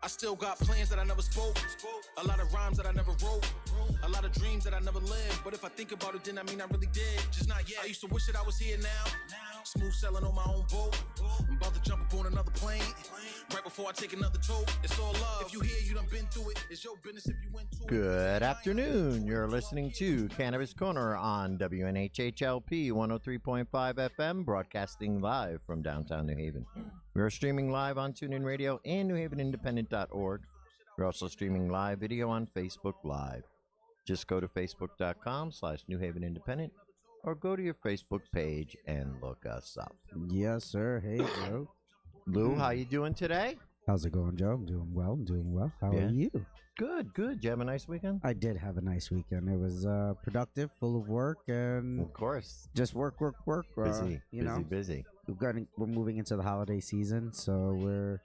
still got plans that I never spoke. A lot of rhymes that I never wrote. A lot of dreams that I never lived. But if I think about it, then I mean I really did. Just not yet. I used to wish that I was here now. Smooth sailing on my own boat. I'm about to jump up on another plane. Right before I take another tote. It's all love. If you hear, you done been through it. It's your business if you went to it. Good afternoon. You're listening to Cannabis Corner on WNHHLP 103.5 FM, broadcasting live from downtown New Haven. We're streaming live on TuneIn Radio and NewHavenIndependent.org. We're also streaming live video on Facebook Live. Just go to facebook.com/New Haven Independent or go to your Facebook page and look us up. Yes, sir. Hey, Joe. Lou, how you doing today? How's it going, Joe? I'm doing well. How are you? Good. Did you have a nice weekend? I did have a nice weekend. It was productive, full of work, and Of course. just work. Busy. Busy. We're moving into the holiday season, so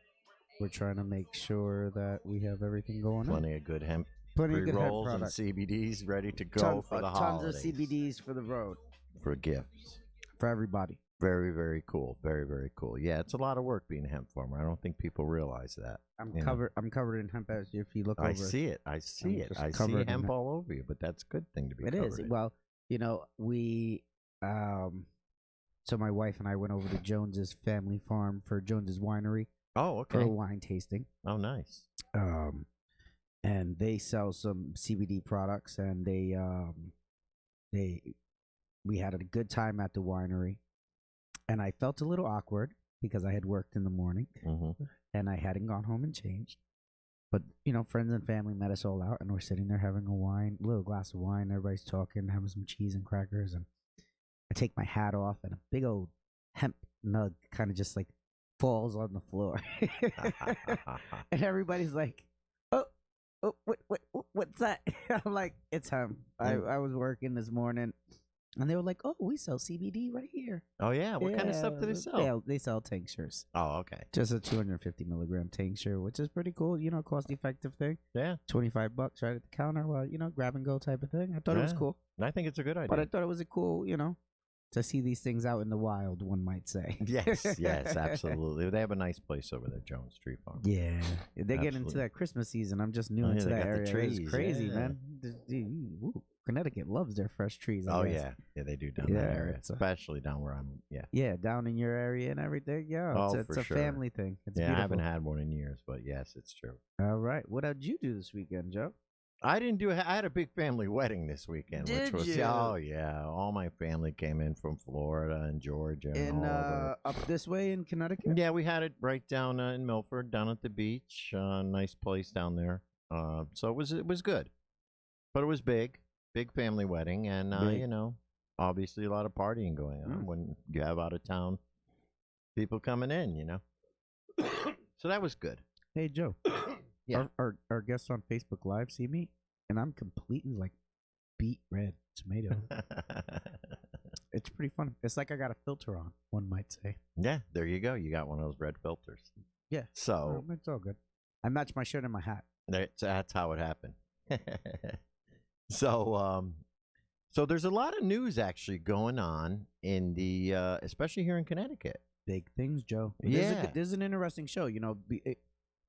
we're trying to make sure that we have everything going on. Plenty of good hemp Plenty of good hemp pre-rolls and product. CBDs ready to go for the holidays. Tons of CBDs for the road For gifts. for everybody. Very, very cool. Very, very cool. Yeah, it's a lot of work being a hemp farmer. I don't think people realize that. I'm covered in hemp. As if you look over. I see it. I see covered in hemp it. all over you, but that's a good thing to be It covered is. in. Well, we so my wife and I went over to Jones's family farm for Jones's winery Oh, for a okay. wine tasting. Oh, nice. And they sell some CBD products, and we had a good time at the winery, and I felt a little awkward because I had worked in the morning and I hadn't gone home and changed. But friends and family met us all out, and we're sitting there having a little glass of wine. Everybody's talking, having some cheese and crackers, and I take my hat off, and a big old hemp nug kind of just like falls on the floor, and everybody's like, "Oh, what's that?" I'm like, "It's hemp." I was working this morning, and they were like, "Oh, we sell CBD right here." Oh, yeah. What kind of stuff do they sell? They sell tinctures. Oh, okay. Just a 250 milligram tincture, which is pretty cool. Cost effective thing. Yeah. $25 right at the counter. Well, grab and go type of thing. I thought it was cool. I think it's a good idea. But I thought it was a cool, to see these things out in the wild, one might say. Yes, absolutely. They have a nice place over there, Jones Tree Farm. Yeah. They're getting into Absolutely. that Christmas season. I'm just new Oh, yeah, into they that got the area. trees, It's crazy, yeah. man. Ooh, Connecticut loves their fresh trees. I Oh, guess. yeah. They do down that Yeah, area, it's a- especially down where I'm, Yeah, down in your area and everything. Yeah, Oh, it's for a sure. family thing. It's I beautiful. haven't had one in years, but yes, it's true. All right. What did you do this weekend, Joe? I had a big family wedding this weekend. Did which was, you? Oh, yeah. All my family came in from Florida and Georgia and In all over. up this way in Connecticut? Yeah, we had it right down in Milford, down at the beach. Nice place down there. So it was good, but it was big family wedding, and Big. obviously a lot of partying going on when you have out of town people coming in, So that was good. Hey, Joe. Yeah. Our guests on Facebook Live see me, and I'm completely like beet red tomato. It's pretty fun. It's like I got a filter on, one might say. Yeah, there you go. You got one of those red filters. Yeah. So It's all good. I matched my shirt and my hat. that's how it happened. So there's a lot of news actually going on in the especially here in Connecticut. Big things, Joe. Yeah. This is an interesting show.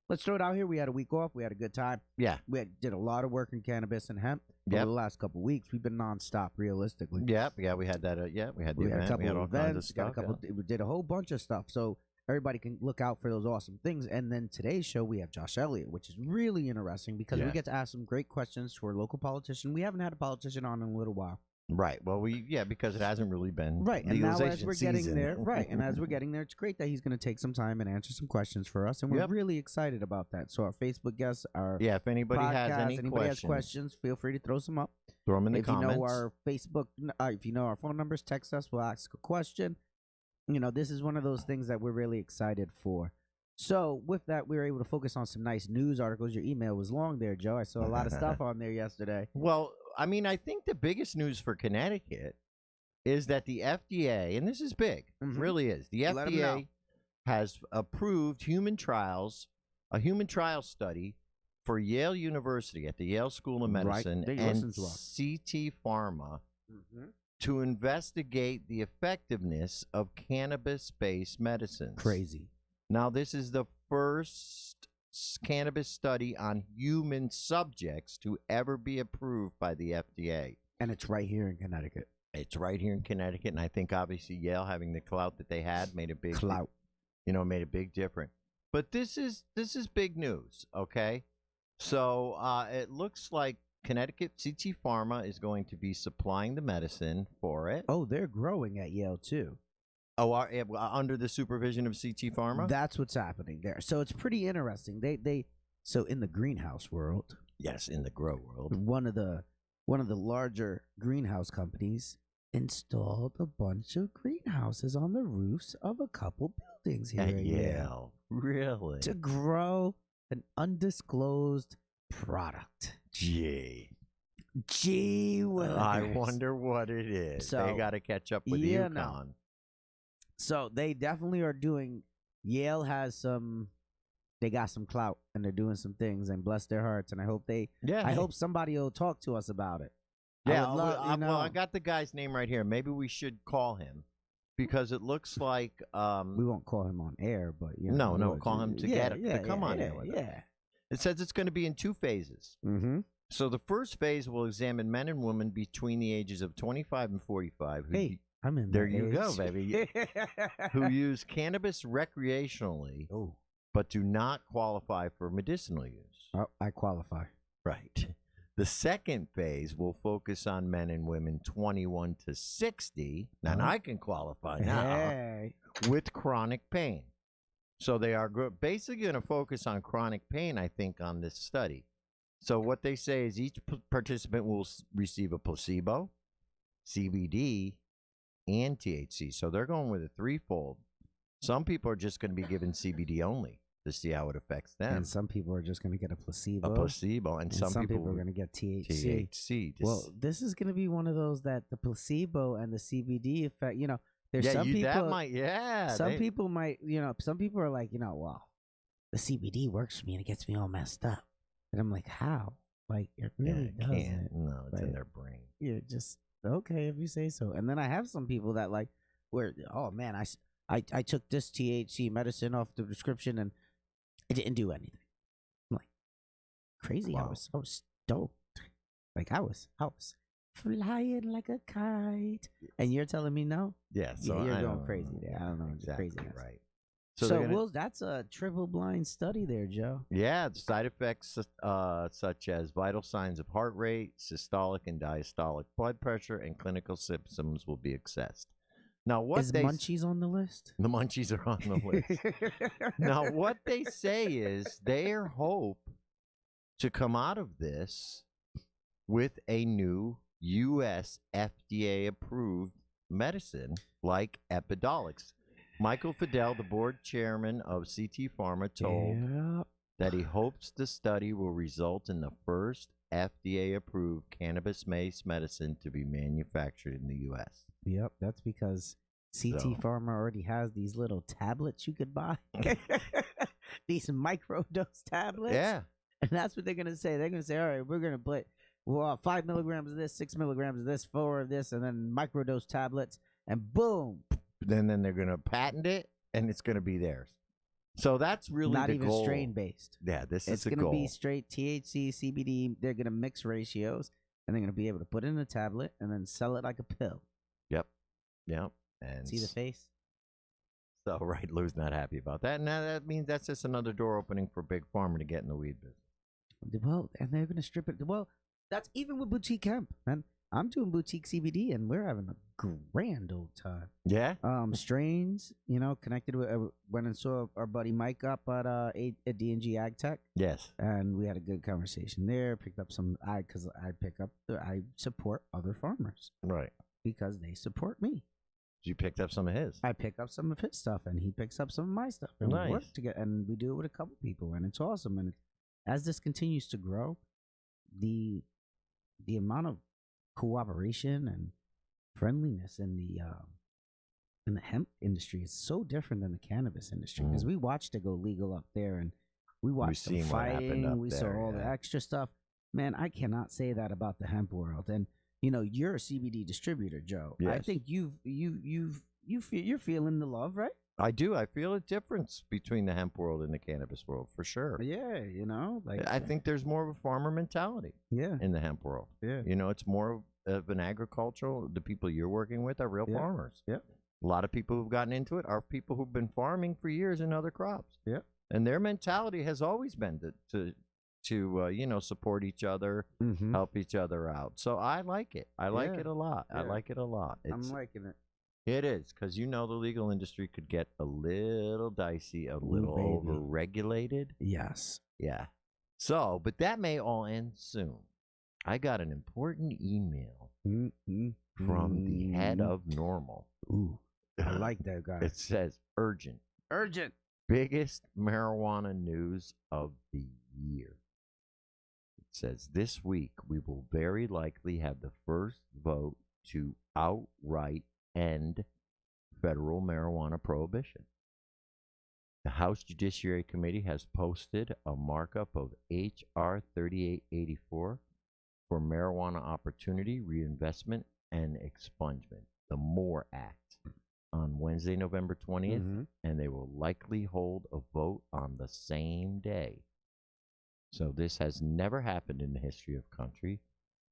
Let's throw it out here. We had a week off. We had a good time. Yeah. Did a lot of work in cannabis and hemp. Yep. Over the last couple of weeks, we've been nonstop, realistically. Yeah, we had that. We had the We had event. a couple We had of all kinds of events. Got a stuff. couple. We did a whole bunch of stuff. So everybody can look out for those awesome things. And then today's show, we have Josh Elliott, which is really interesting because we Yeah. get to ask some great questions to our local politician. We haven't had a politician on in a little while. Right. Well, because it hasn't really been Right. And now as legalization we're getting season. there, right. And as we're getting there, it's great that he's going to take some time and answer some questions for us. And we're Yep. really excited about that. So our Facebook guests, our Yeah, if anybody has podcast, any anybody has questions, questions, feel free to throw some up. throw them in the If comments. you know our Facebook, if you know our phone numbers, text us. We'll ask a question. This is one of those things that we're really excited for. So with that, we were able to focus on some nice news articles. Your email was long there, Joe. I saw a lot of stuff on there yesterday. Well, I mean, I think the biggest news for Connecticut is that the FDA, and this is big, Mhm. really is. The Let 'em know. FDA has approved a human trial study for Yale University at the Yale School of Right. Medicine They and listen to us. CT Pharma to investigate the effectiveness of cannabis-based medicines. Crazy. Now, this is the first cannabis study on human subjects to ever be approved by the FDA. And it's right here in Connecticut. It's right here in Connecticut, and I think obviously Yale having the clout that they had made a big made a big difference. But this is big news, okay? So it looks like Connecticut CT Pharma is going to be supplying the medicine for it. Oh, they're growing at Yale too. Oh, under the supervision of CT Pharma? That's what's happening there. So it's pretty interesting. So in the greenhouse world, yes, in the grow world, one of the larger greenhouse companies installed a bunch of greenhouses on the roofs of a couple buildings here at Yale. Really? To grow an undisclosed product. Gee Willikers. I wonder what it is. So, they got to catch up with UConn. No. So they definitely are doing. Yale has some. They got some clout, and they're doing some things, and bless their hearts. And I hope I hope somebody will talk to us about it. Yeah, well, I got the guy's name right here. Maybe we should call him because it looks like we won't call him on air, but no, call him to come on air with us. It says it's going to be in 2 phases. Mm-hmm. So the first phase will examine men and women between the ages of 25 and 45. I'm in there. You go, baby. Who use cannabis recreationally, but do not qualify for medicinal use. Oh, I qualify. Right. The second phase will focus on men and women 21 to 60. Now, I can qualify now with chronic pain. So they are basically going to focus on chronic pain, I think, on this study. So what they say is each participant will receive a placebo, CBD, and THC. So they're going with a threefold. Some people are just going to be given CBD only to see how it affects them. And some people are just going to get a placebo. And some people are going to get THC. Well, this is going to be one of those that the placebo and the CBD effect, there's some people that might, people might, some people are like, well, the CBD works for me and it gets me all messed up. And I'm like, how? Like, it really doesn't. No, it's in their brain. Yeah, just, okay, if you say so. And then I have some people that oh man, I took this THC medicine off the prescription and it didn't do anything. I'm like, crazy. Wow. I was stoked. Like I was flying like a kite. And you're telling me no? Yeah, so you're going crazy there. I don't know. Exactly crazy. Right. So that's a triple blind study there, Joe. Yeah, the side effects such as vital signs of heart rate, systolic and diastolic blood pressure, and clinical symptoms will be assessed. Now, what munchies on the list? The munchies are on the list. Now, what they say is their hope to come out of this with a new U.S. FDA-approved medicine like Epidiolex. Michael Fidel, the board chairman of CT Pharma, told that he hopes the study will result in the first FDA-approved cannabis-based medicine to be manufactured in the U.S. Yep, that's because CT Pharma already has these little tablets you could buy. These microdose tablets. Yeah. And that's what they're going to say. They're going to say, all right, we're going to put 5 milligrams of this, 6 milligrams of this, 4 of this, and then microdose tablets, and boom. Then they're going to patent it, and it's going to be theirs. So that's really not the even goal. Strain-based. Yeah, this is the goal. It's going to be straight THC, CBD. They're going to mix ratios, and they're going to be able to put it in a tablet and then sell it like a pill. Yep. And see the face? So, right, Lou's not happy about that. Now, that means that's just another door opening for Big Pharma to get in the weed business. Well, and they're going to strip it. Well, that's even with boutique hemp, man. I'm doing boutique CBD, and we're having a grand old time. Yeah? Strains, connected with, went and saw our buddy Mike up at D&G Ag Tech. Yes. And we had a good conversation there. Picked up some, because I support other farmers. Right. Because they support me. You picked up some of his. I pick up some of his stuff, and he picks up some of my stuff. And nice. We work together, and we do it with a couple people, and it's awesome. And as this continues to grow, the amount of cooperation and friendliness in the hemp industry is so different than the cannabis industry, because we watched it go legal up there, and we watched them fighting. We saw all the extra stuff. Man, I cannot say that about the hemp world. And you're a CBD distributor, Joe. Yes. I think you're feeling the love, right? I do. I feel a difference between the hemp world and the cannabis world for sure. Yeah, like I think there's more of a farmer mentality yeah, in the hemp world. yeah, It's more of an agricultural. The people you're working with are real yeah, farmers. yeah, A lot of people who've gotten into it are people who've been farming for years in other crops. yeah. And their mentality has always been to support each other, Mm-hmm. help each other out. So I like it. I like Yeah, it a lot. I yeah. like it a lot. I'm liking it. It is, because the legal industry could get a little dicey, a little baby. overregulated. Yes. Yeah. So, but that may all end soon. I got an important email from the head of Normal. Ooh, I like that guy. It says urgent. Urgent. Biggest marijuana news of the year. It says this week we will very likely have the first vote to outright end federal marijuana prohibition. The House Judiciary Committee has posted a markup of H.R. 3884 for marijuana opportunity, reinvestment, and expungement, the MORE Act, on Wednesday, November 20th, and they will likely hold a vote on the same day. So this has never happened in the history of country,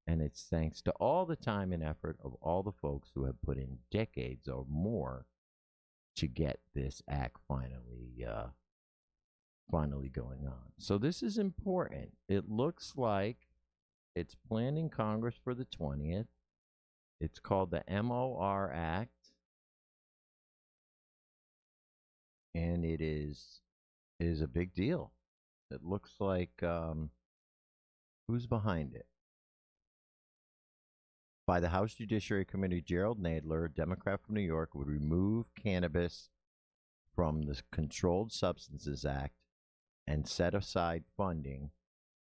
and it's thanks to all the time and effort of all the folks who have put in decades or more to get this act finally going on. So this is important. It looks like it's planned in Congress for the 20th. It's called the MOR Act, and it is a big deal. It looks like who's behind it? By the House Judiciary Committee, Gerald Nadler, a Democrat from New York, would remove cannabis from the Controlled Substances Act and set aside funding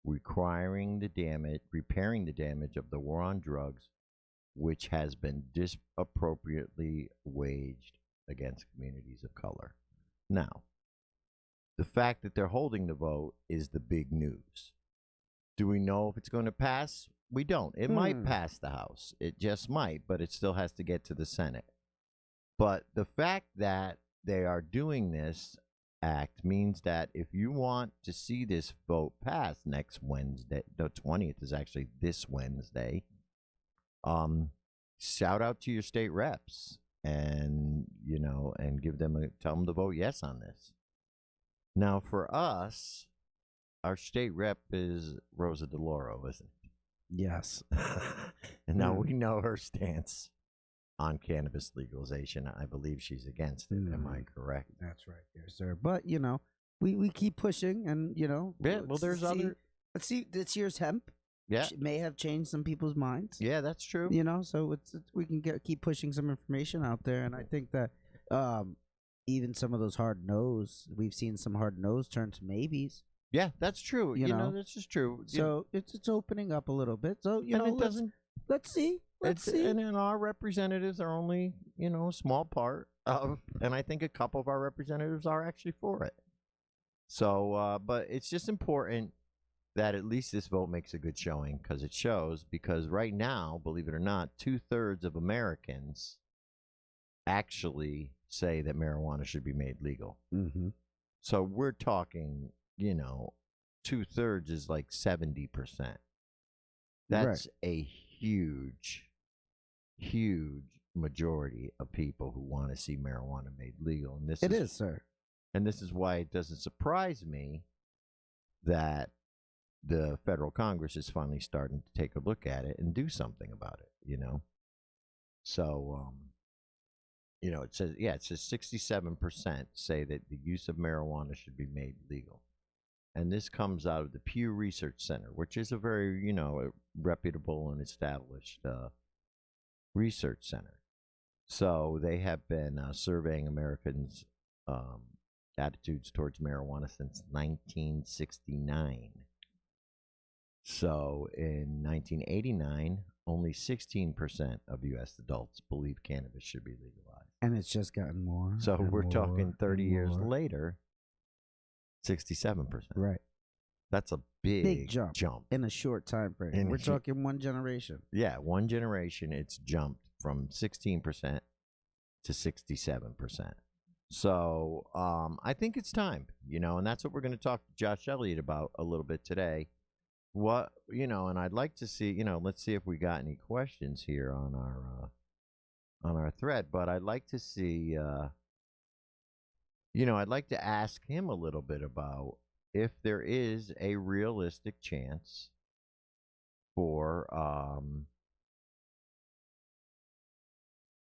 repairing the damage of the war on drugs, which has been disappropriately waged against communities of color. Now, the fact that they're holding the vote is the big news. Do we know if it's going to pass? We don't. It might pass the House. It just might, but it still has to get to the Senate. But the fact that they are doing this act means that if you want to see this vote pass next Wednesday, the 20th is actually this Wednesday, shout out to your state reps and tell them to vote yes on this. Now, for us, our state rep is Rosa DeLauro, isn't it? Yes. And now we know her stance on cannabis legalization. I believe she's against it. Am I correct? That's right there, sir. But, we keep pushing and, Yeah, well, there's other... Let's see, this year's hemp may have changed some people's minds. Yeah, that's true. So we can keep pushing some information out there. And I think that even some of those hard no's, we've seen some hard no's turn to maybes. Yeah, that's true. This is true. So it's opening up a little bit. So let's see. And then our representatives are only a small part of, and I think a couple of our representatives are actually for it. So, but it's just important that at least this vote makes a good showing because right now, believe it or not, 2/3 of Americans actually say that marijuana should be made legal. Mm-hmm. So we're talking. 2/3 is like 70%. That's a huge majority of people who want to see marijuana made legal. And this is, sir. And this is why it doesn't surprise me that the federal Congress is finally starting to take a look at it and do something about it, So, it says 67% say that the use of marijuana should be made legal. And this comes out of the Pew Research Center, which is a very, reputable and established research center. So they have been surveying Americans' attitudes towards marijuana since 1969. So in 1989, only 16% of U.S. adults believe cannabis should be legalized. And it's just gotten more. So we're talking 30 years later, 67%. Right. That's a big jump in a short time frame. We're talking one generation. Yeah, one generation. It's jumped from 16% to 67%. So I think it's time, and that's what we're going to talk to Josh Elliott about a little bit today. And I'd like to see, let's see if we got any questions here on our thread. But I'd like to see, I'd like to ask him a little bit about if there is a realistic chance for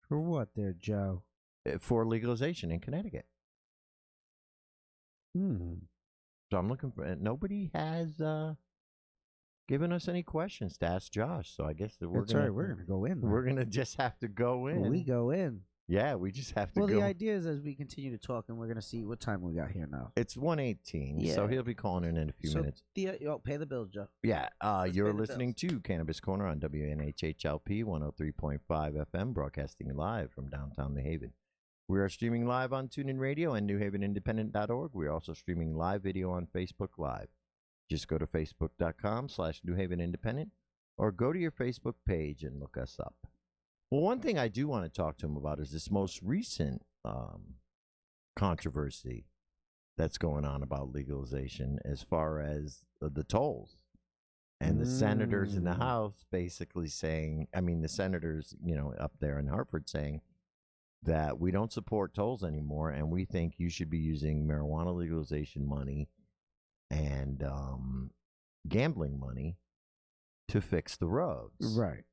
what there, Joe? For legalization in Connecticut. So I'm looking for. Nobody has given us any questions to ask Josh. So I guess that we're gonna go in. We're gonna just have to go in. We go in. Yeah, we just have to go. Well, the idea is as we continue to talk, and we're going to see what time we got here now. It's 1:18, so he'll be calling in a few minutes. Pay the bills, Joe. Yeah, you're listening to Cannabis Corner on WNHHLP 103.5 FM, broadcasting live from downtown New Haven. We are streaming live on TuneIn Radio and NewHavenIndependent.org. We are also streaming live video on Facebook Live. Just go to facebook.com/New Haven Independent or go to your Facebook page and look us up. Well, one thing I do want to talk to him about is this most recent controversy that's going on about legalization as far as the tolls. And the senators in the House basically saying, the senators, up there in Hartford saying that we don't support tolls anymore and we think you should be using marijuana legalization money and gambling money to fix the roads. Right.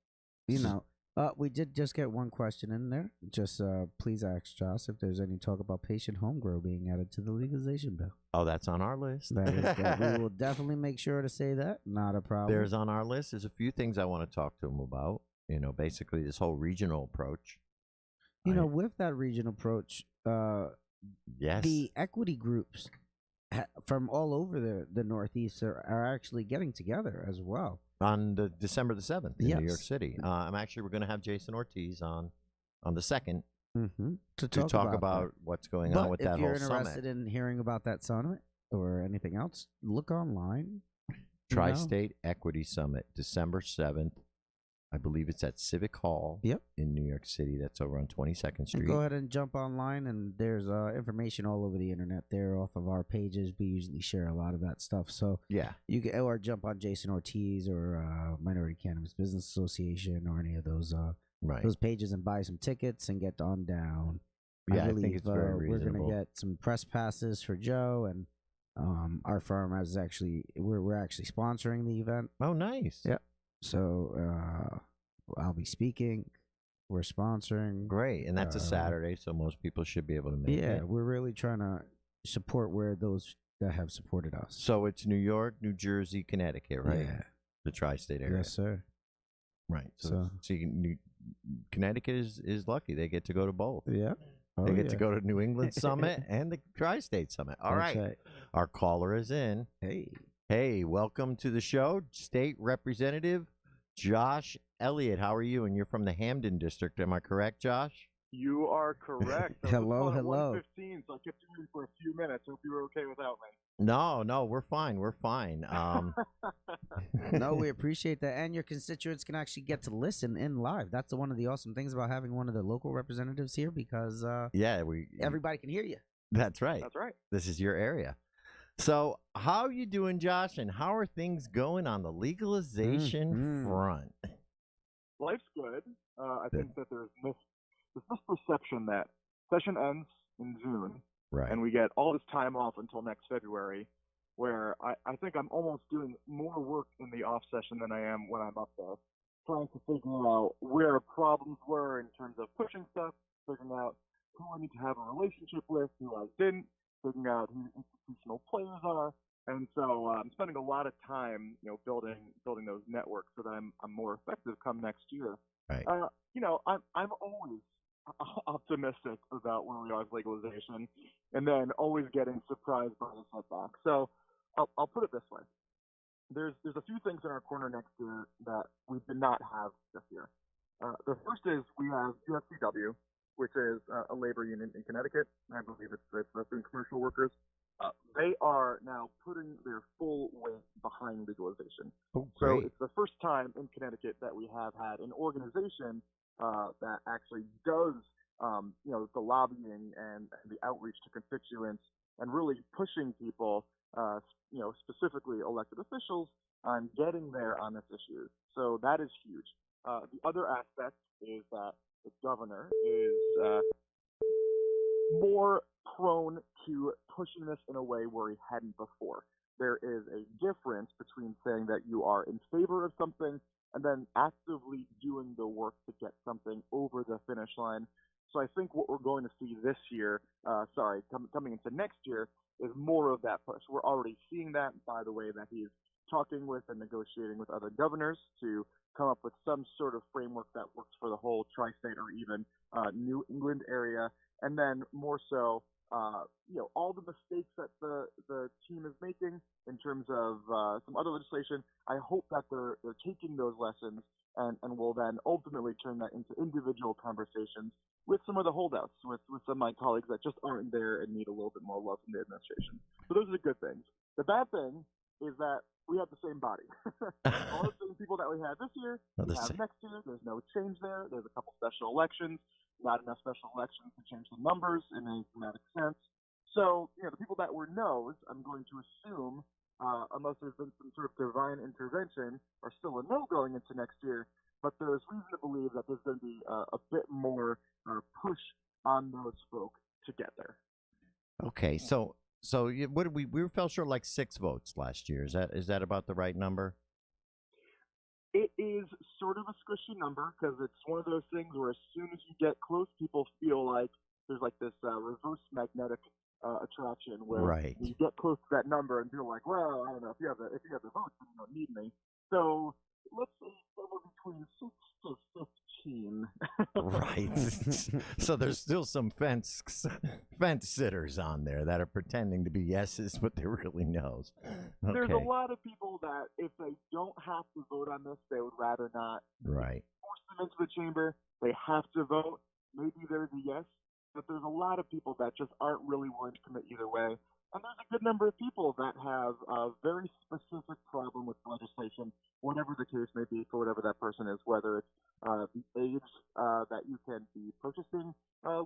We did just get one question in there. Just please ask Josh if there's any talk about patient home grow being added to the legalization bill. Oh, that's on our list. That is good. We will definitely make sure to say that. Not a problem. There's on our list. There's a few things I want to talk to him about. Basically this whole regional approach. With that regional approach, yes, the equity groups from all over the Northeast are actually getting together as well. On the December the 7th in New York City. We're going to have Jason Ortiz on the 2nd to talk about what's going on with that whole summit. If you're interested in hearing about that summit or anything else, look online. Tri-State Equity Summit, December 7th. I believe it's at Civic Hall in New York City. That's over on 22nd Street. And go ahead and jump online, and there's information all over the internet there off of our pages. We usually share a lot of that stuff. So you can or jump on Jason Ortiz or Minority Cannabis Business Association or any of those those pages and buy some tickets and get on down. Yeah, I think it's very reasonable. We're going to get some press passes for Joe, and our firm has we're actually sponsoring the event. Oh, nice. Yeah. So I'll be speaking. We're sponsoring. Great. And that's a Saturday, so most people should be able to make it. Yeah, we're really trying to support where those that have supported us. So it's New York, New Jersey, Connecticut, right? Yeah. The tri-state area. Yes, sir. Right. So Connecticut is lucky. They get to go to both. Yeah. They get to go to New England Summit and the Tri-State Summit. All right. Our caller is in. Hey, welcome to the show, State Representative Josh Elliott. How are you? And you're from the Hamden District. Am I correct, Josh? You are correct. Hello. 1:15, so I kept you in for a few minutes. Hope you were okay without me. No, we're fine. No, we appreciate that. And your constituents can actually get to listen in live. That's one of the awesome things about having one of the local representatives here because everybody can hear you. That's right. That's right. This is your area. So how are you doing, Josh, and how are things going on the legalization front? Life's good. I think that there's this misperception that session ends in June, right, and we get all this time off until next February, where I think I'm almost doing more work in the off session than I am when I'm up there, trying to figure out where problems were in terms of pushing stuff, figuring out who I need to have a relationship with, who I didn't, figuring out who institutional players are, and so I'm spending a lot of time, building those networks so that I'm more effective come next year. Right. I'm always optimistic about where we are with legalization, and then always getting surprised by the setback. So I'll put it this way: there's a few things in our corner next year that we did not have this year. The first is we have UFCW, which is a labor union in Connecticut. I believe it's representing commercial workers. They are now putting their full weight behind legalization. Oh, so it's the first time in Connecticut that we have had an organization that actually does the lobbying and the outreach to constituents and really pushing people, specifically elected officials, on getting there on this issue. So that is huge. The other aspect is that the governor is more prone to pushing this in a way where he hadn't before. There is a difference between saying that you are in favor of something and then actively doing the work to get something over the finish line. So I think what we're going to see this year, coming into next year, is more of that push. We're already seeing that by the way that he's talking with and negotiating with other governors to come up with some sort of framework that works for the whole tri-state or even New England area. And then more so, all the mistakes that the team is making in terms of some other legislation, I hope that they're taking those lessons and will then ultimately turn that into individual conversations with some of the holdouts, with some of my colleagues that just aren't there and need a little bit more love from the administration. So those are the good things. The bad thing is that we have the same body. All the same people that we had this year, we have next year. There's no change there. There's a couple special elections, not enough special elections to change the numbers in any dramatic sense. So, the people that were no's, I'm going to assume, unless there's been some sort of divine intervention, are still a no going into next year. But there's reason to believe that there's going to be a bit more push on those folk to get there. Okay, so what did we fell short like 6 votes last year. Is that about the right number? It is sort of a squishy number because it's one of those things where as soon as you get close, people feel like there's like this reverse magnetic attraction where you get close to that number and you're like, well, I don't know, if you have the votes, then you don't need me. So let's say somewhere between 6 to 15. Right. So there's still some fence sitters on there that are pretending to be yeses, but they're really no's. Okay. There's a lot of people that if they don't have to vote on this, they would rather not. Right. Force them into the chamber. They have to vote. Maybe there's a yes, but there's a lot of people that just aren't really willing to commit either way. And there's a good number of people that have a very specific problem with legislation, whatever the case may be for whatever that person is, whether it's the age that you can be purchasing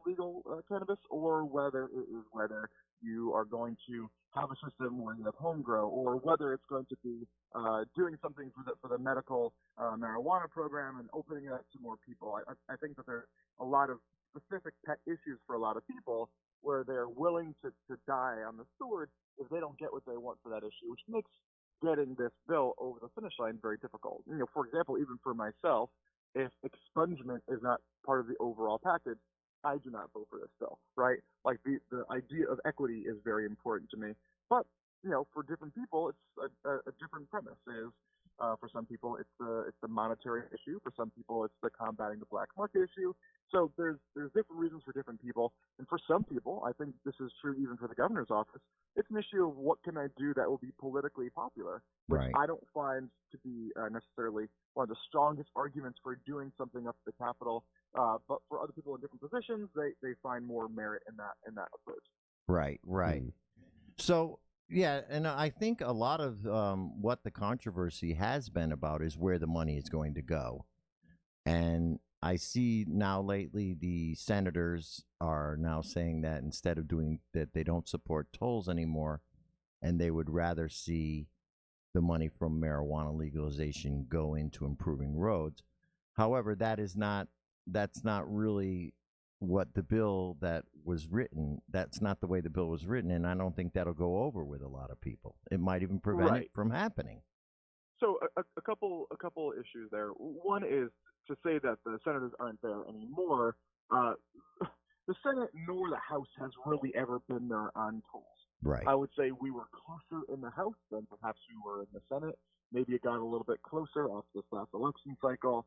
legal cannabis, or whether it is whether you are going to have a system where you have home grow, or whether it's going to be doing something for the medical marijuana program and opening it up to more people. I think that there's a lot of specific pet issues for a lot of people where they're willing to die on the sword if they don't get what they want for that issue, which makes getting this bill over the finish line very difficult. For example, even for myself, if expungement is not part of the overall package, I do not vote for this bill, right? Like the idea of equity is very important to me. But, for different people, it's a different premise. For some people, it's the monetary issue. For some people, it's the combating the black market issue. So there's different reasons for different people. And for some people, I think this is true even for the governor's office, it's an issue of what can I do that will be politically popular, which I don't find to be necessarily one of the strongest arguments for doing something up at the Capitol. But for other people in different positions, they find more merit in that approach. Right. So, yeah, and I think a lot of what the controversy has been about is where the money is going to go. And I see now lately the senators are now saying that instead of doing that, they don't support tolls anymore, and they would rather see the money from marijuana legalization go into improving roads. However, that's not really what the bill that was written. That's not the way the bill was written, and I don't think that'll go over with a lot of people. It might even prevent it from happening. So a couple issues there. One is to say that the senators aren't there anymore. The Senate nor the House has really ever been there on tolls. Right. I would say we were closer in the House than perhaps we were in the Senate. Maybe it got a little bit closer after this last election cycle.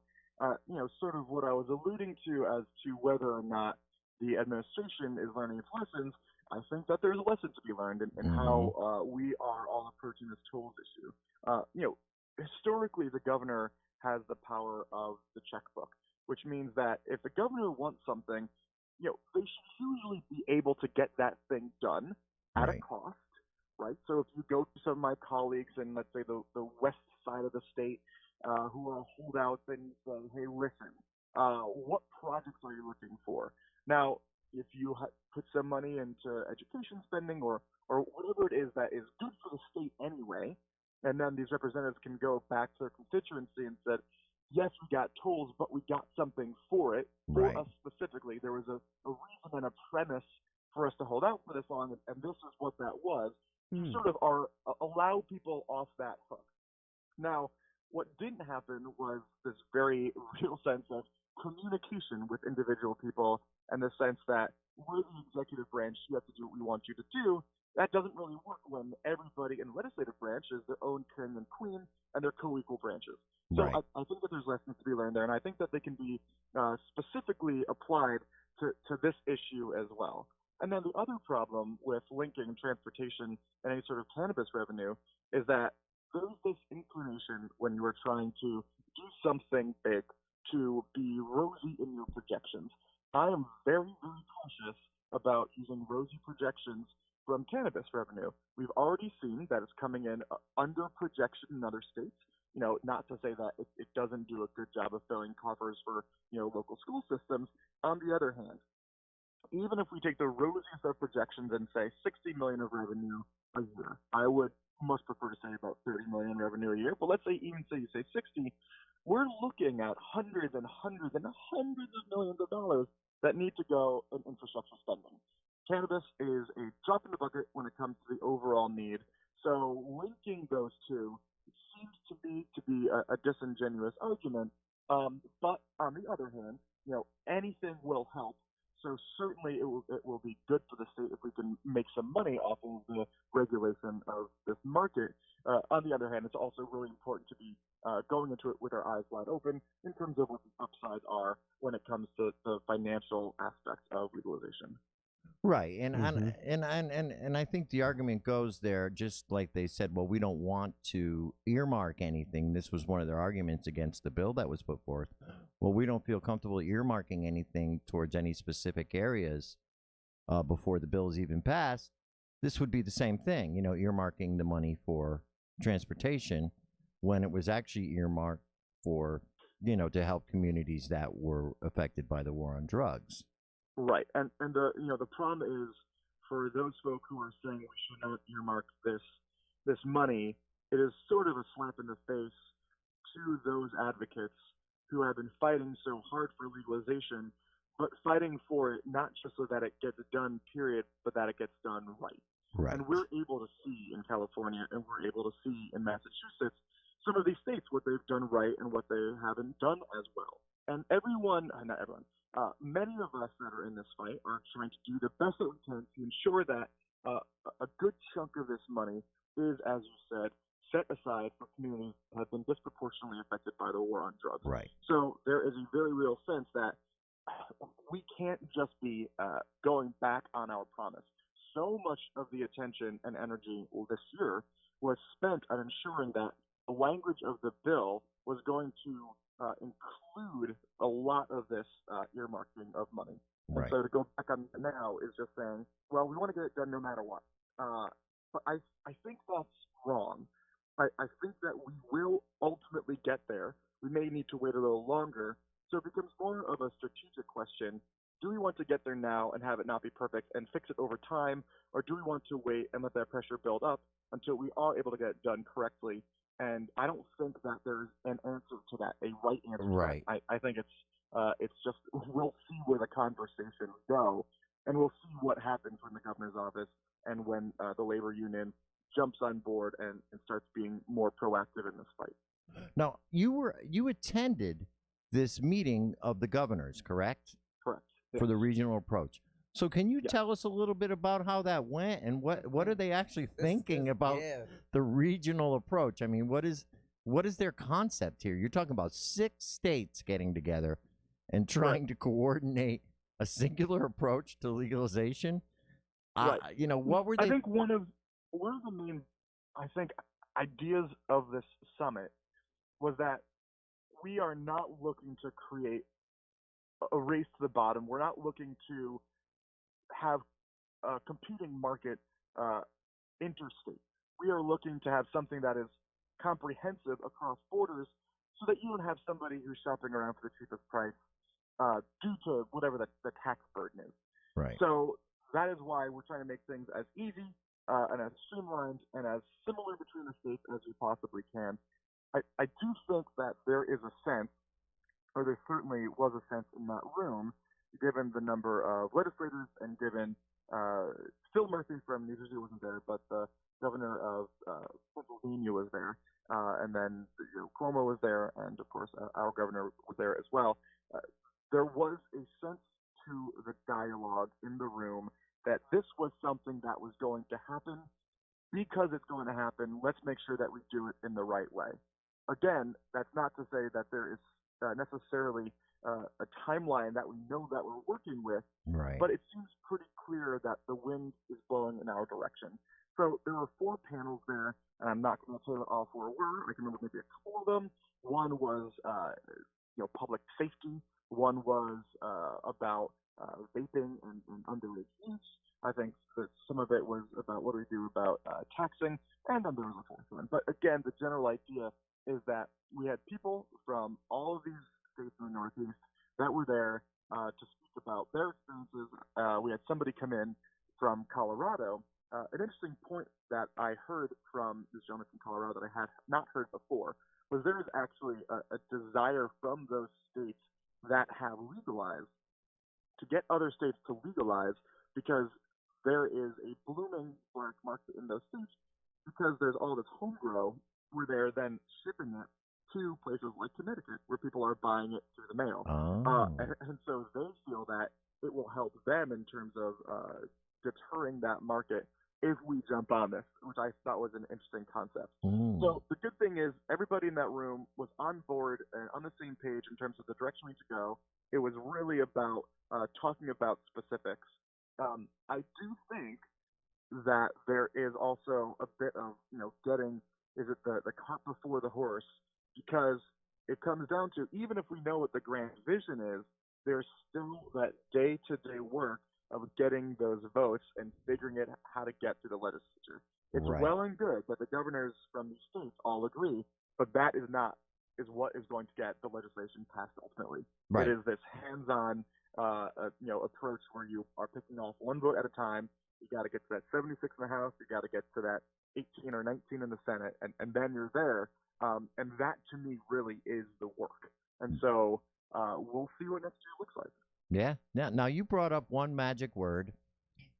Sort of what I was alluding to as to whether or not the administration is learning its lessons. I think that there's a lesson to be learned in how we are all approaching this tolls issue. Historically, the governor has the power of the checkbook, which means that if the governor wants something, they should usually be able to get that thing done at a cost, right? So if you go to some of my colleagues in, let's say, the west side of the state who are holdouts and say, hey, listen, what projects are you looking for? Now, if you put some money into education spending or whatever it is that is good for the state anyway, and then these representatives can go back to their constituency and said, yes, we got tolls, but we got something for it, for Right. us specifically. There was a reason and a premise for us to hold out for this long, and this is what that was. You sort of allow people off that hook. Now, what didn't happen was this very real sense of communication with individual people, and the sense that we're the executive branch, you have to do what we want you to do. That doesn't really work when everybody in the legislative branch is their own king and queen, and they're co-equal branches. So Right. I think that there's lessons to be learned there, and I think that they can be specifically applied to this issue as well. And then the other problem with linking transportation and any sort of cannabis revenue is that there's this inclination when you are trying to do something big to be rosy in your projections. I am very, very cautious about using rosy projections from cannabis revenue. We've already seen that it's coming in under projection in other states. Not to say that it doesn't do a good job of filling coffers for, local school systems. On the other hand, even if we take the rosiest of projections and say 60 million of revenue a year, I would much prefer to say about 30 million revenue a year. But let's say you say 60, we're looking at hundreds and hundreds and hundreds of millions of dollars that need to go in infrastructure spending. Cannabis is a drop in the bucket when it comes to the overall need. So linking those two seems to me to be a disingenuous argument. But on the other hand, anything will help. So certainly it will be good for the state if we can make some money off of the regulation of this market. On the other hand, it's also really important to be going into it with our eyes wide open in terms of what the upsides are when it comes to the financial aspects of legalization. Right, and I think the argument goes there, just like they said, well, we don't want to earmark anything. This was one of their arguments against the bill that was put forth. Well, we don't feel comfortable earmarking anything towards any specific areas before the bill is even passed. This would be the same thing, earmarking the money for transportation when it was actually earmarked for, to help communities that were affected by the war on drugs. Right, and the problem is for those folk who are saying we should not earmark this money, it is sort of a slap in the face to those advocates who have been fighting so hard for legalization, but fighting for it not just so that it gets done, period, but that it gets done right. Right. And we're able to see in California, and we're able to see in Massachusetts, some of these states what they've done right and what they haven't done as well. And not everyone. Many of us that are in this fight are trying to do the best that we can to ensure that a good chunk of this money is, as you said, set aside for communities that have been disproportionately affected by the war on drugs. Right. So there is a very real sense that we can't just be going back on our promise. So much of the attention and energy this year was spent on ensuring that the language of the bill was going to include a lot of this earmarking of money. Right. And so to go back on that now is just saying, well, we want to get it done no matter what. But I think that's wrong. I think that we will ultimately get there. We may need to wait a little longer. So it becomes more of a strategic question. Do we want to get there now and have it not be perfect and fix it over time? Or do we want to wait and let that pressure build up until we are able to get it done correctly? And I don't think that there's an answer to that, a right answer. Right. To that. I think it's just we'll see where the conversations go, and we'll see what happens when the governor's office and when the labor union jumps on board and starts being more proactive in this fight. Now, you attended this meeting of the governors, correct? Correct. For the regional approach. So can you Yeah. tell us a little bit about how that went and what are they actually thinking about the regional approach? I mean, what is their concept here? You're talking about 6 states getting together and trying to coordinate a singular approach to legalization. Right. What were they? I think one of the main, ideas of this summit was that we are not looking to create a race to the bottom. We're not looking to have a competing market interstate. We are looking to have something that is comprehensive across borders so that you don't have somebody who's shopping around for the cheapest price due to whatever the tax burden is. Right. So that is why we're trying to make things as easy and as streamlined and as similar between the states as we possibly can. I do think that there is a sense, or there certainly was a sense in that room, given the number of legislators and given Phil Murphy from New Jersey wasn't there, but the governor of Pennsylvania was there, and then Cuomo was there, and of course our governor was there as well. There was a sense to the dialogue in the room that this was something that was going to happen. Because it's going to happen, let's make sure that we do it in the right way. Again, that's not to say that there is necessarily a timeline that we know that we're working with, Right. but it seems pretty clear that the wind is blowing in our direction. So there were 4 panels there, and I'm not going to say what all 4 were. I can remember maybe a couple of them. One was public safety. One was about vaping and underage use. I think that some of it was about what do we do about taxing, and then there was a 4th one. But again, the general idea is that we had people from all of these states in the Northeast that were there to speak about their experiences. We had somebody come in from Colorado. An interesting point that I heard from this gentleman from Colorado that I had not heard before was there is actually a desire from those states that have legalized to get other states to legalize, because there is a blooming black market in those states because there's all this home grow where they're then shipping it to places like Connecticut where people are buying it through the mail. And so they feel that it will help them in terms of deterring that market if we jump on this, which I thought was an interesting concept. So the good thing is everybody in that room was on board and on the same page in terms of the direction we need to go. It was really about talking about specifics. I do think that there is also a bit of, getting, is it the cart before the horse? Because it comes down to, even if we know what the grand vision is, there's still that day-to-day work of getting those votes and figuring out how to get to the legislature. It's Right. well and good that the governors from these states all agree, but that is what is going to get the legislation passed ultimately. Right. It is this hands-on approach where you are picking off one vote at a time. You got to get to that 76 in the House. You got to get to that 18 or 19 in the Senate, and then you're there. And that, to me, really is the work. And so we'll see what next year looks like. Yeah. Now you brought up one magic word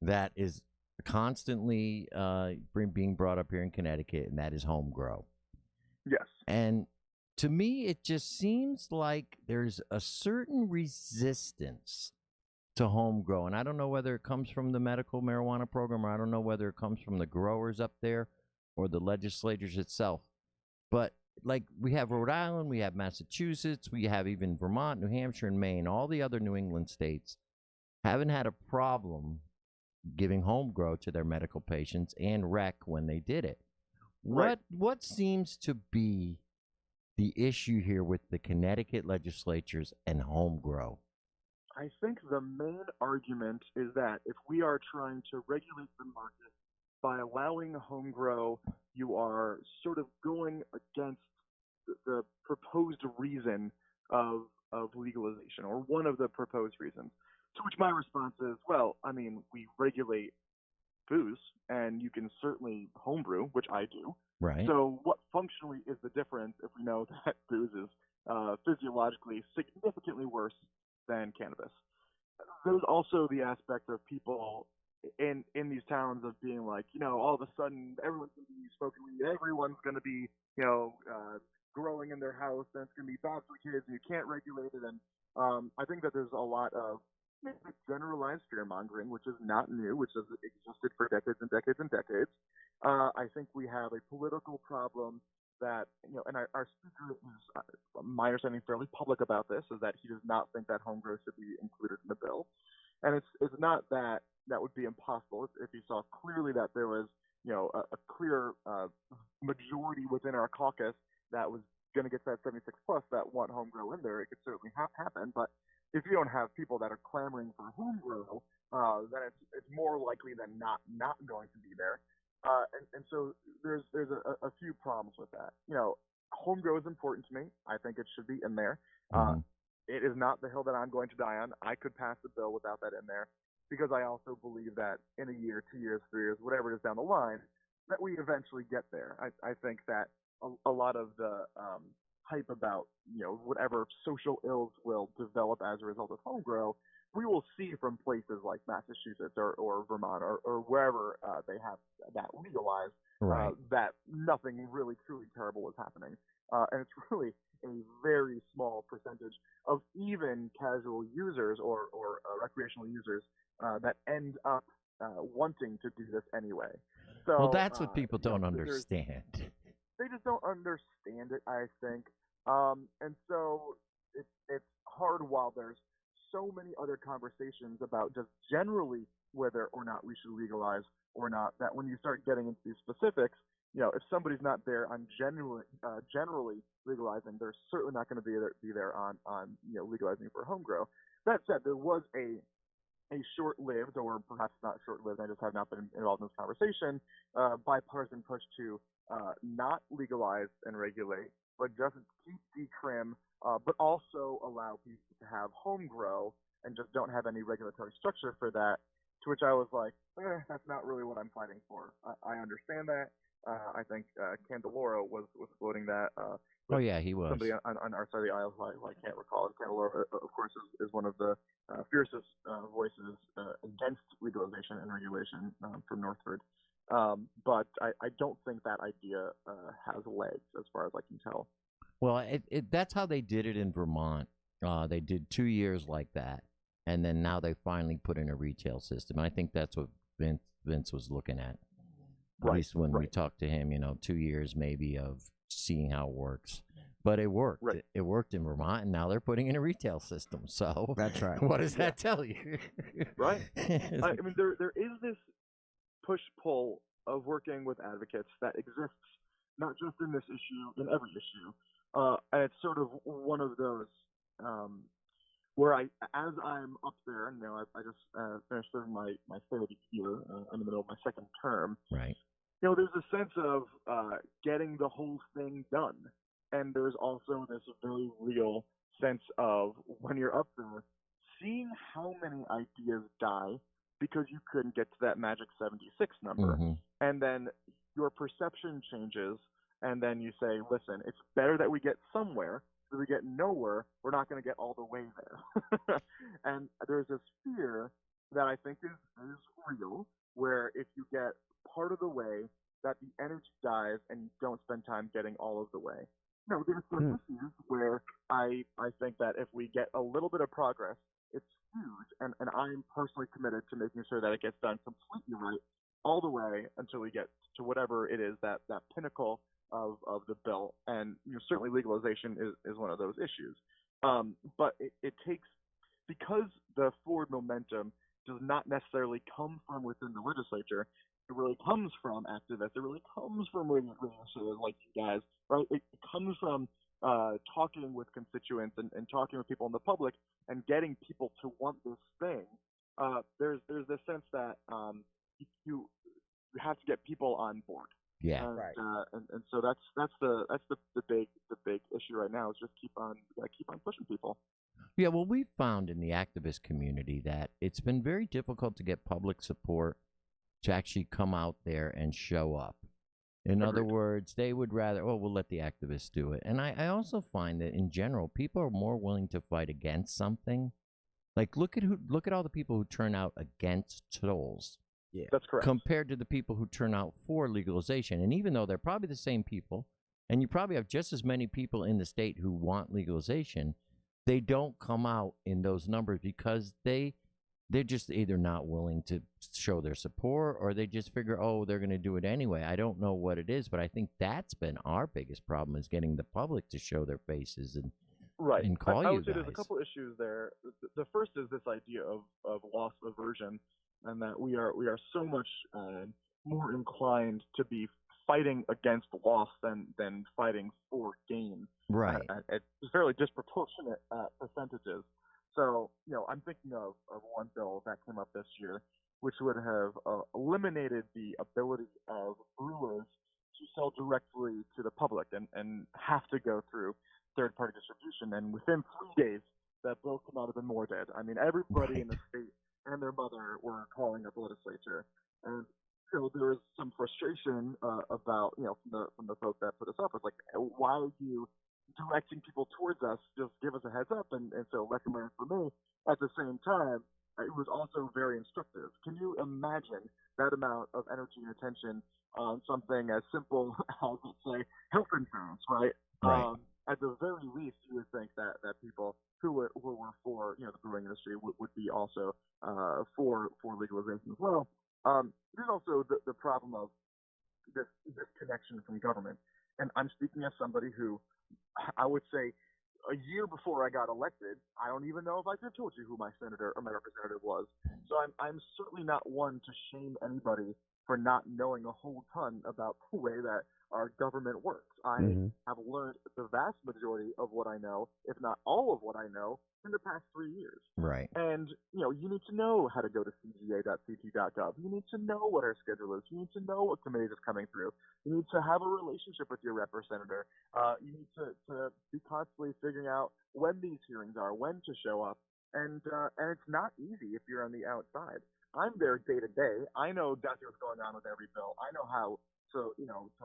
that is constantly being brought up here in Connecticut, and that is home grow. Yes. And to me, it just seems like there's a certain resistance to home grow. And I don't know whether it comes from the medical marijuana program, or I don't know whether it comes from the growers up there or the legislatures itself. But like, we have Rhode Island, we have Massachusetts, we have even Vermont, New Hampshire, and Maine. All the other New England states haven't had a problem giving home grow to their medical patients and rec when they did it. Right. What seems to be the issue here with the Connecticut legislatures and home grow? I think the main argument is that if we are trying to regulate the market by allowing home grow, you are sort of going against the proposed reason of legalization, or one of the proposed reasons. To which my response is, well, I mean, we regulate booze, and you can certainly homebrew, which I do. Right. So what functionally is the difference if we know that booze is physiologically significantly worse than cannabis? There's also the aspect of people in these towns of being like, all of a sudden everyone's going to be smoking weed, everyone's going to be, growing in their house, and it's going to be bad for kids, and you can't regulate it. And I think that there's a lot of generalized fear mongering, which is not new, which has existed for decades and decades and decades. I think we have a political problem that, and our speaker is, my understanding, fairly public about this, is that he does not think that home grow should be included in the bill. And it's not that would be impossible if he saw clearly that there was, a clear majority within our caucus that was going to get that 76 plus that want home grow in there. It could certainly happen. But if you don't have people that are clamoring for home grow, then it's more likely than not going to be there. And so there's a few problems with that. Home grow is important to me. I think it should be in there. it is not the hill that I'm going to die on. I could pass the bill without that in there because I also believe that in a year, 2 years, 3 years, whatever it is down the line, that we eventually get there. I think that a lot of the hype about, whatever social ills will develop as a result of home grow, we will see from places like Massachusetts or Vermont or wherever they have that legalized, Right. that nothing really truly terrible is happening. And it's really a very small percentage of even casual users or recreational users that end up wanting to do this anyway. So, Well, that's what people don't there's understand. they just don't understand it, I think. And so it's hard while there's so many other conversations about just generally whether or not we should legalize or not, that when you start getting into these specifics, if somebody's not there on generally legalizing, they're certainly not going to be there on legalizing for home grow. That said, there was a short-lived, or perhaps not short-lived, I just have not been involved in this conversation, bipartisan push to not legalize and regulate, but just keep decrim, but also allow people to have home grow and just don't have any regulatory structure for that. To which I was like, that's not really what I'm fighting for. I understand that. I think Candeloro was floating that. Oh, yeah, he was. Somebody on our side of the aisle who I can't recall. And Candeloro, of course, is one of the fiercest voices against legalization and regulation from Northford. But I don't think that idea has legs as far as I can tell. Well, that's how they did it in Vermont. They did 2 years like that, and then now they finally put in a retail system. And I think that's what Vince was looking at. At least when we talked to him, 2 years maybe of seeing how it works. But it worked. Right. It worked in Vermont, and now they're putting in a retail system. So That's right. What does that tell you? Right. I mean, there is this push-pull of working with advocates that exists not just in this issue, in every issue. And it's sort of one of those where as I'm up there, and I just finished serving my third year. I'm in the middle of my second term. Right. There's a sense of getting the whole thing done, and there's also this very real sense of when you're up there, seeing how many ideas die because you couldn't get to that magic 76 number, and then your perception changes, and then you say, listen, it's better that we get somewhere. If we get nowhere, we're not going to get all the way there. And there's this fear that I think is real, where if you get part of the way, that the energy dies and you don't spend time getting all of the way. There's some issues where I think that if we get a little bit of progress, it's huge, and I'm personally committed to making sure that it gets done completely right all the way until we get to whatever it is, that pinnacle of the bill. And certainly legalization is one of those issues. But it takes, because the forward momentum does not necessarily come from within the legislature, it really comes from activists. It really comes from legislators like you guys, right? It comes from talking with constituents and talking with people in the public and getting people to want this thing. There's this sense that you have to get people on board. Yeah. Right. And so that's the big issue right now, is just keep on pushing people. Yeah, well, we've found in the activist community that it's been very difficult to get public support to actually come out there and show up. In other words, they would rather, we'll let the activists do it. And I also find that in general, people are more willing to fight against something. Like, look at all the people who turn out against tolls. Yeah, that's correct. Compared to the people who turn out for legalization. And even though they're probably the same people, and you probably have just as many people in the state who want legalization, they don't come out in those numbers because they're just either not willing to show their support, or they just figure, they're going to do it anyway. I don't know what it is, but I think that's been our biggest problem, is getting the public to show their faces and call I you would say guys. there's a couple issues there. The first is this idea of loss aversion, and that we are so much more inclined to be fighting against loss than fighting for gain. Right. At fairly disproportionate percentages. So, I'm thinking of one bill that came up this year, which would have eliminated the ability of brewers to sell directly to the public and have to go through third-party distribution. And within 3 days, that Bill could not have been more dead. I mean, everybody in the state and their mother were calling up the legislature, and there was some frustration about from the folks that put us up. It's like, why are you directing people towards us? Just give us a heads up, and so recommend for me. At the same time, it was also very instructive. Can you imagine that amount of energy and attention on something as simple as, let's say, health insurance, right? Right. At the very least, you would think that people who were for the brewing industry would be also for legalization as well. There's also the problem of this connection from government, and I'm speaking as somebody who, I would say, a year before I got elected, I don't even know if I could have told you who my senator or my representative was. So I'm certainly not one to shame anybody for not knowing a whole ton about the way that our government works. I have learned the vast majority of what I know, if not all of what I know, in the past 3 years. Right. And you need to know how to go to cga.ct.gov. You need to know what our schedule is. You need to know what committees is coming through. You need to have a relationship with your rep or senator. You need to be constantly figuring out when these hearings are, when to show up, and it's not easy if you're on the outside. I'm there day to day. I know exactly what's going on with every bill. I know how to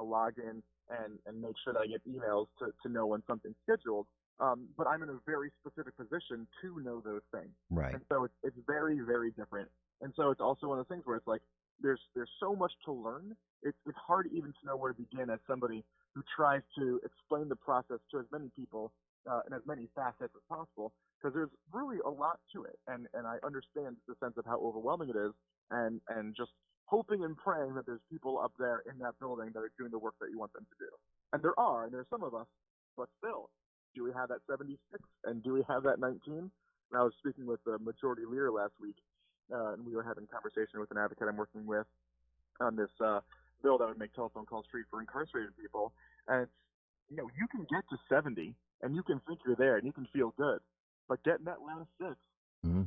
log in and make sure that I get emails to know when something's scheduled. But I'm in a very specific position to know those things. Right. And so it's very, very different. And so it's also one of those things where it's like there's so much to learn. It's hard even to know where to begin as somebody who tries to explain the process to as many people in as many facets as possible, because there's really a lot to it. And I understand the sense of how overwhelming it is, and just hoping and praying that there's people up there in that building that are doing the work that you want them to do. And there are, and there's some of us, but still, do we have that 76 and do we have that 19? And I was speaking with the majority leader last week, and we were having a conversation with an advocate I'm working with on this bill that would make telephone calls free for incarcerated people. And it's, you can get to 70 and you can think you're there and you can feel good, but getting that last 6,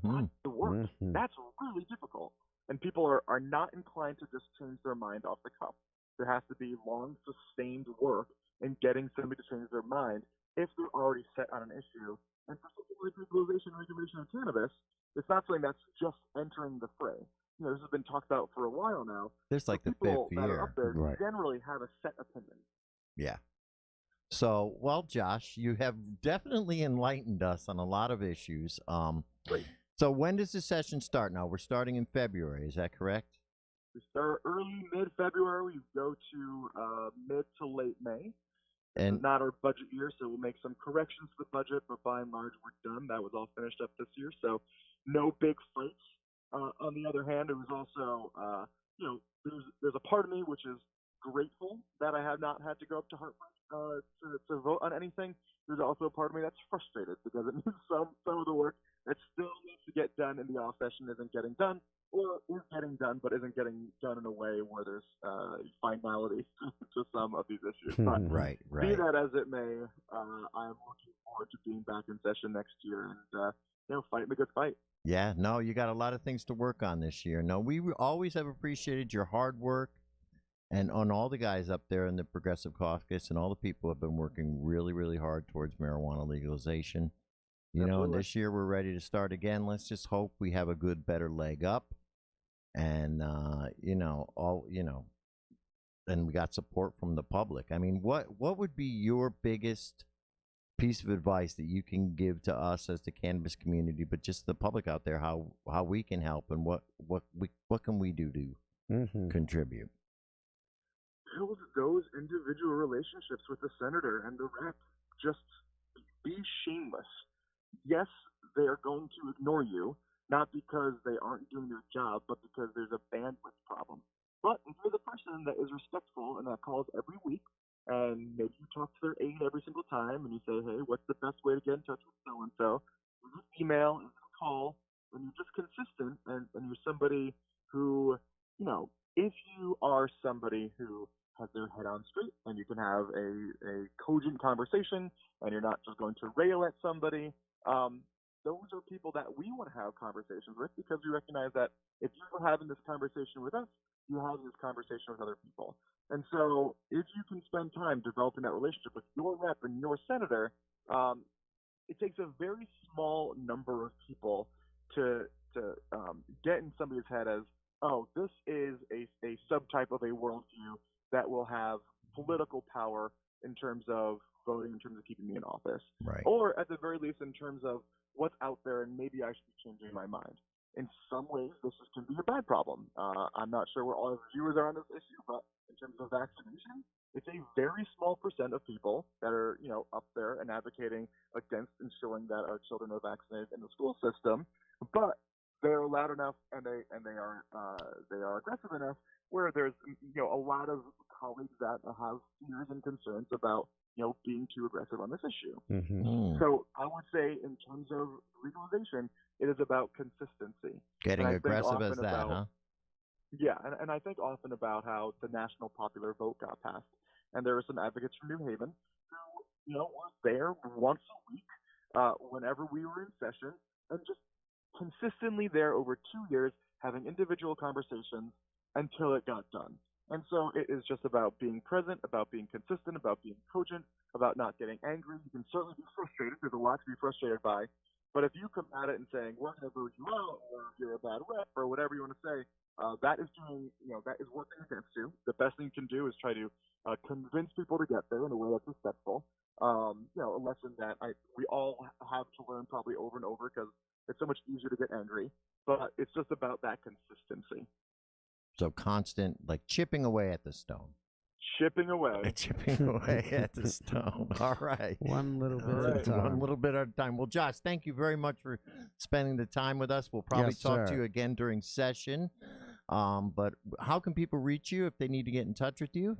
that's the work. That's really difficult. And people are not inclined to just change their mind off the cuff. There has to be long, sustained work in getting somebody to change their mind if they're already set on an issue. And for something like legalization and regulation of cannabis, it's not something that's just entering the fray. This has been talked about for a while now. There's like the people 5th that year. are up there generally have a set opinion. Yeah. So, well, Josh, you have definitely enlightened us on a lot of issues. Great. So when does the session start now? We're starting in February, is that correct? We start early, mid-February. We go to mid to late May. And it's not our budget year, so we'll make some corrections to the budget, but by and large, we're done. That was all finished up this year, so no big fights. On the other hand, it was also, there's a part of me which is grateful that I have not had to go up to Hartford to vote on anything. There's also a part of me that's frustrated because it means some of the work that still needs to get done in the off session isn't getting done, or is getting done but isn't getting done in a way where there's finality to some of these issues. But right. be that as it may, I am looking forward to being back in session next year and fighting the good fight. Yeah, no, you got a lot of things to work on this year. No, we always have appreciated your hard work, and on all the guys up there in the Progressive Caucus and all the people who have been working really, really hard towards marijuana legalization. And this year we're ready to start again. Let's just hope we have a good, better leg up, and and we got support from the public. I mean, what would be your biggest piece of advice that you can give to us as the cannabis community, but just the public out there, how we can help, and what can we do to contribute? Build those individual relationships with the senator and the rep. Just be shameless. Yes, they are going to ignore you, not because they aren't doing their job, but because there's a bandwidth problem. But if you're the person that is respectful and that calls every week, and maybe you talk to their aide every single time, and you say, hey, what's the best way to get in touch with so-and-so? Is it email? Is it a call? And you're just consistent, and you're somebody who, if you are somebody who has their head on straight, and you can have a cogent conversation, and you're not just going to rail at somebody, those are people that we want to have conversations with, because we recognize that if you're having this conversation with us, you have this conversation with other people. And so if you can spend time developing that relationship with your rep and your senator, it takes a very small number of people to get in somebody's head as, oh, this is a subtype of a worldview that will have political power in terms of voting, in terms of keeping me in office, Right. or at the very least in terms of what's out there and maybe I should be changing my mind. In some ways, this can be a bad problem. I'm not sure where all of the viewers are on this issue, but in terms of vaccination, it's a very small percent of people that are, up there and advocating against ensuring that our children are vaccinated in the school system. But they're loud enough and they are aggressive enough where there's a lot of colleagues that have fears and concerns about being too aggressive on this issue. Mm-hmm. So I would say in terms of legalization, it is about consistency. Getting aggressive as that, huh? Yeah, and I think often about how the national popular vote got passed, and there were some advocates from New Haven who were there once a week whenever we were in session, and just consistently there over 2 years having individual conversations until it got done. And so it is just about being present, about being consistent, about being cogent, about not getting angry. You can certainly be frustrated. There's a lot to be frustrated by. But if you come at it and saying, we're going to vote you out, or you're a bad rep, or whatever you want to say, that is doing, that is working against you. The best thing you can do is try to convince people to get there in a way that's respectful. A lesson that we all have to learn probably over and over because it's so much easier to get angry. But it's just about that consistency. So constant, like chipping away at the stone. Chipping away. Chipping away at the stone. All right. One little bit at a time. One little bit at a time. Well, Josh, thank you very much for spending the time with us. We'll probably talk to you again during session. But how can people reach you if they need to get in touch with you?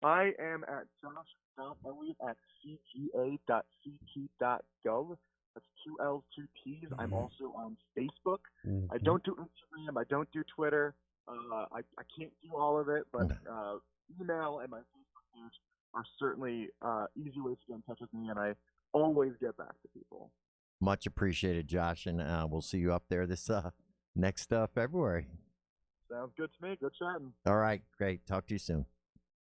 I am at josh.elliott at cga.ct.gov. That's 2 L's, 2 T's. I'm also on Facebook. I don't do Instagram. I don't do Twitter. I can't do all of it, but email and my Facebook page are certainly easy ways to get in touch with me, and I always get back to people. Much appreciated, Josh, and we'll see you up there this next February. Sounds good to me. Good chatting. All right, great. Talk to you soon.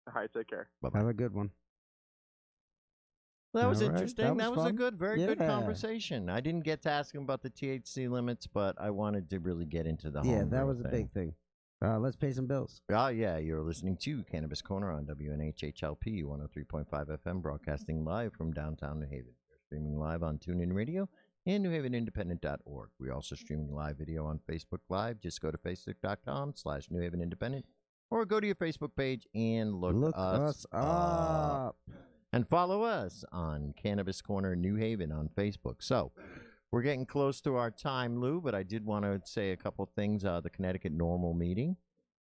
All right, take care. Bye-bye. Have a good one. That was interesting. That was a fun. very good conversation. I didn't get to ask him about the THC limits, but I wanted to really get into the home that was a big thing. Let's pay some bills. Oh, yeah. You're listening to Cannabis Corner on WNHHLP 103.5 FM, broadcasting live from downtown New Haven. We're streaming live on TuneIn Radio and NewHavenIndependent.org. We're also streaming live video on Facebook Live. Just go to facebook.com/NewHavenIndependent or go to your Facebook page and look us up. And follow us on Cannabis Corner New Haven on Facebook. So we're getting close to our time, Lou, but I did want to say a couple things. The Connecticut Normal meeting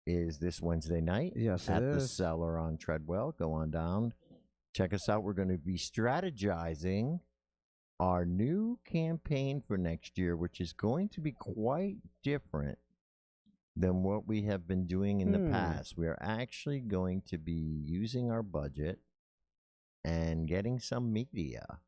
is this Wednesday night at the Cellar on Treadwell. Go on down. Check us out. We're going to be strategizing our new campaign for next year, which is going to be quite different than what we have been doing in the past. We are actually going to be using our budget and getting some media,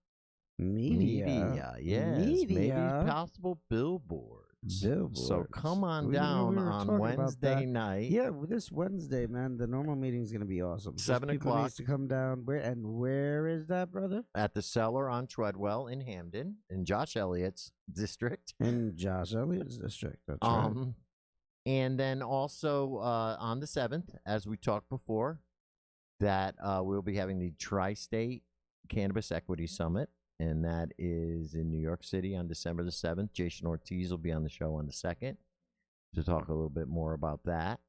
yes, maybe possible billboards. So come on down on Wednesday night. Yeah, this Wednesday, man, the normal meeting is going to be awesome. 7 o'clock. o'clock. Needs to come down. Where is that, brother? At the Cellar on Treadwell in Hamden, in Josh Elliott's district. In Josh Elliott's district, that's right. And then also on the 7th, as we talked before, that we'll be having the Tri-State Cannabis Equity Summit, and that is in New York City on December the 7th. Jason Ortiz will be on the show on the 2nd to talk a little bit more about that.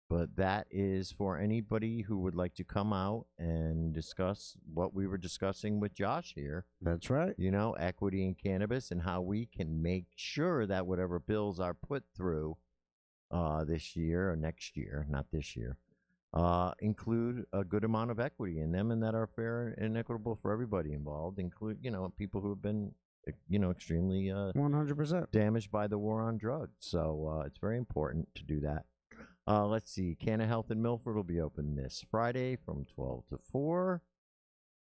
But that is for anybody who would like to come out and discuss what we were discussing with Josh here. That's right. Equity in cannabis and how we can make sure that whatever bills are put through this year or next year, not this year, include a good amount of equity in them and that are fair and equitable for everybody involved, include, people who have been, extremely 100% damaged by the war on drugs. So it's very important to do that. Let's see. Canna Health in Milford will be open this Friday from 12 to 4.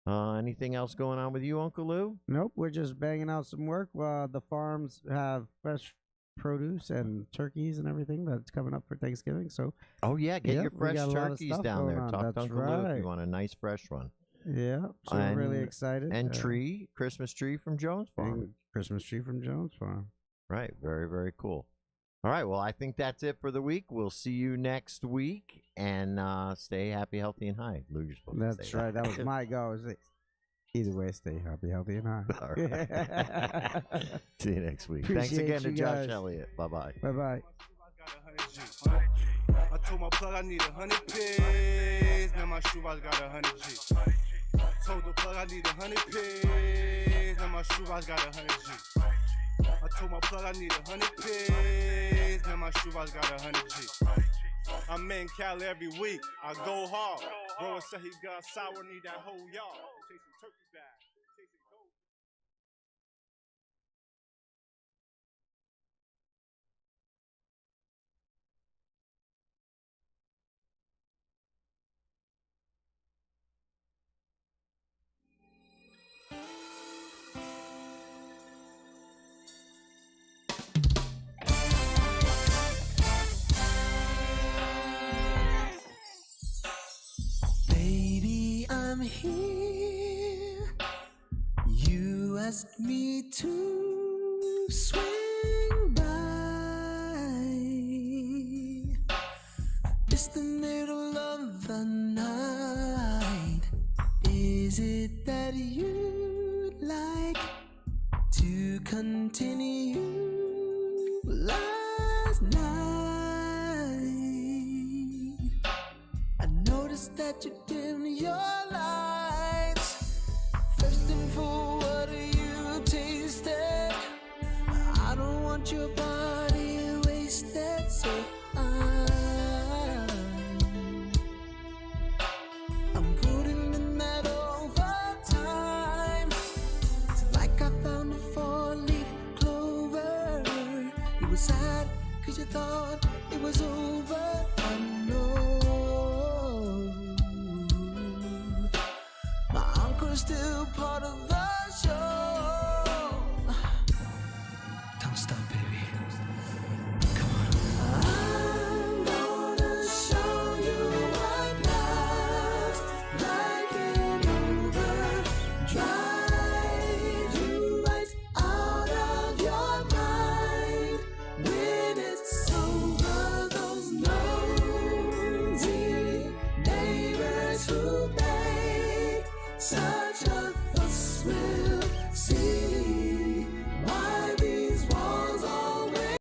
Anything else going on with you, Uncle Lou? Nope. We're just banging out some work. The farms have fresh produce and turkeys and everything that's coming up for Thanksgiving. So get your fresh turkeys down there. Talk to Uncle Lou if you want a nice fresh one. Yeah, so we're really excited. And Christmas tree from Jones Farm. Christmas tree from Jones Farm. Right, very, very cool. All right, well, I think that's it for the week. We'll see you next week, and stay happy, healthy, and high. Lou, you're supposed to That's say right. that. That was my goal. Either way, stay happy, healthy, and high. All right. See you next week. Appreciate Thanks again to you Josh guys. Elliott. Bye-bye. Bye-bye. I told my plug I need 100 pigs. Now my shoebox got 100 G. Told the plug I need 100 pigs. Now my shoebox got 100 G. I told my plug I need 100 pigs. Now my shoebox got 100 G. I'm in Cali every week. I go hard. Bro said he got sour, need that whole yard. Chasing turkey bag. Chasing gold. Baby, I'm here. You asked me to swing by. It's the middle of the night. Is it that you'd like to continue last night? I noticed that you dimmed your lights. Thirsting for what you tasted. I don't want your body wasted, so I'm putting in that overtime. It's like I found a 4-leaf clover. You were sad 'cause you thought it was over. I know my uncle's still part of